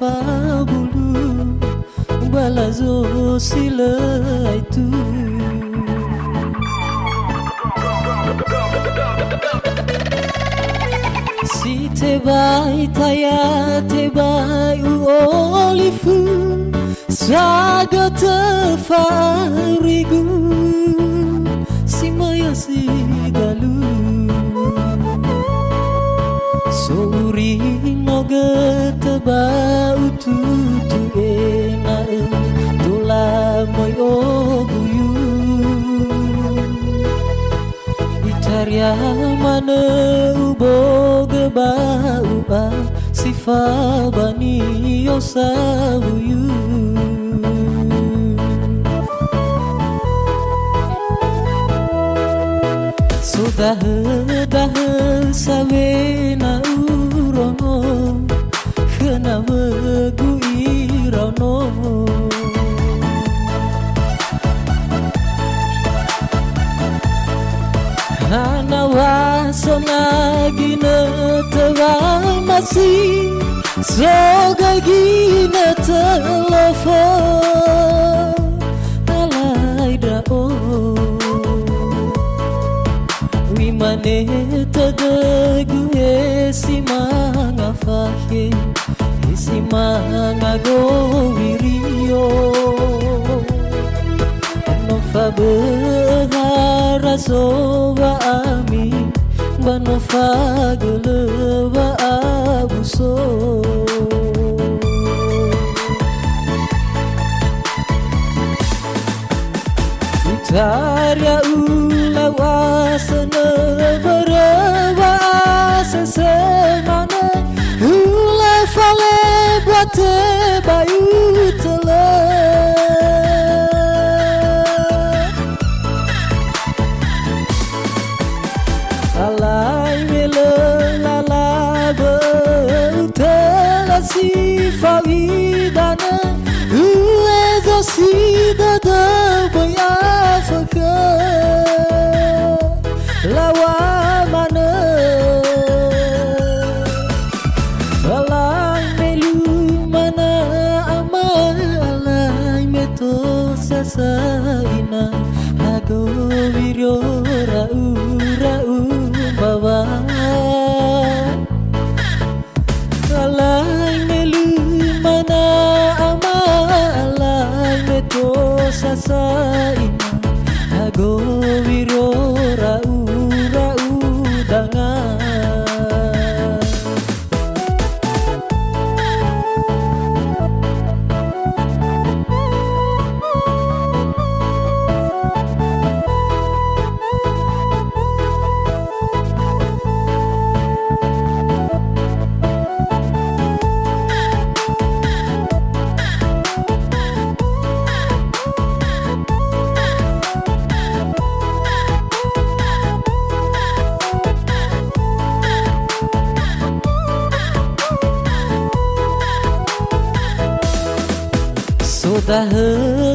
fabulu balazo sila itu si tebai taya tebai uolifu saga tefarigu si maya si galu Suri noga teba ututu ena Tula moy oguyu Itaria mana uboga ba uba Sifa bani osabuyu Dah sawena urono kena wegu irono hana wasona gina tewa masih soga gina telepon alai dao Mane tadagu esimanga fahe esimanga go wirio no fabara soba ami bano fageleba abuso Utaria ulawasana bereba sesemana Ula fale buate bayu tele Alai mele lala beutela si fawidana Ule zosi dada boya faka Lawa mana Alai melu mana amal Alai meto sasaina Hago wiryo rau rau bawa Alai melu mana amal Alai meto sasaina Hago wiryo rau rau dangan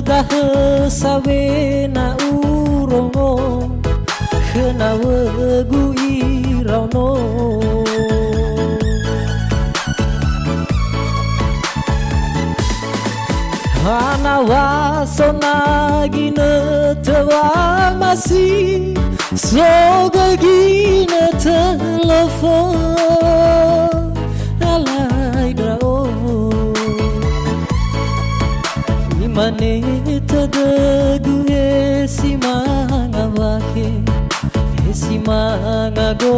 Dah sawena urongo kena wegu irono Hana wasona gina tewa masih soga gina telepon alai drao Mane tadagu esimanga wake esimanga go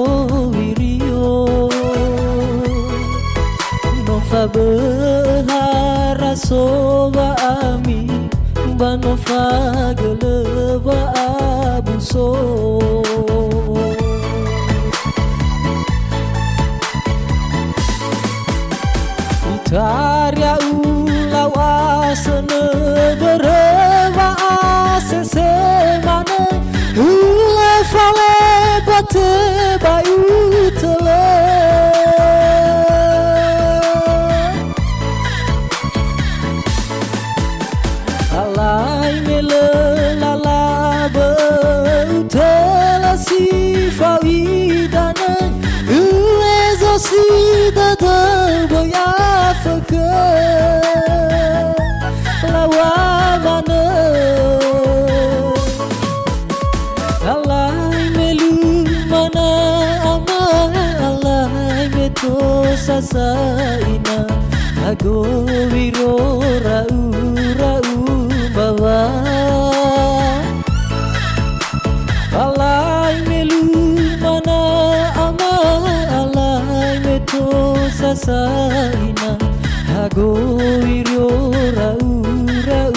wirio no fabehara soba ami bano fageleba abuso Itaria ulawasana bereba sesemana Ula fale bate bayu tele Alai mele lala beutela si fawidana Uezo si dada boya ke lawa mana alai melu mana ama alai meto sasaina ago wiro rau rau bawa alai melu mana ama alai meto sasaina ago wiro rau rau